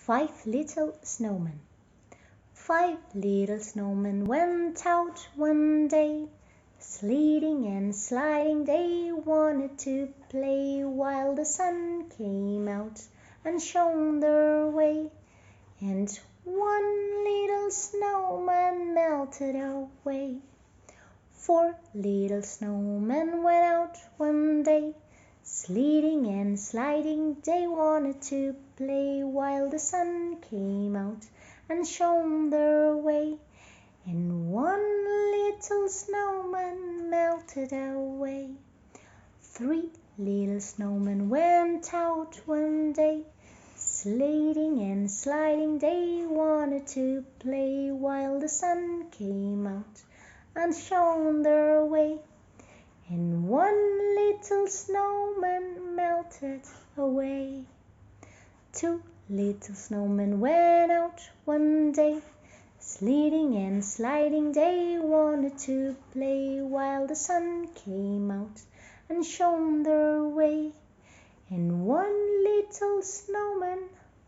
Five little snowmen. Five little snowmen went out one day. Sledding and sliding they wanted to play, while the sun came out and shone their way. And one little snowman melted away. Four little snowmen went out one day. Sledding and sliding they wanted to play, while the sun came out and shone their way. And one little snowman melted away. Three little snowmen went out one day. Sledding and sliding they wanted to play, while the sun came out and shone their way. And one little snowman melted away. Two little snowmen went out one day. Sledding and sliding they wanted to play, while the sun came out and shone their way. And one little snowman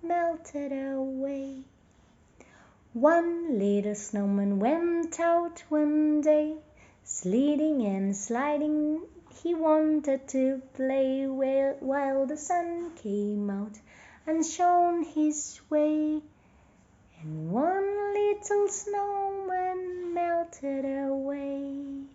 melted away. One little snowman went out one day. Sledding and sliding he wanted to play, while the sun came out and shone his way. And one little snowman melted away.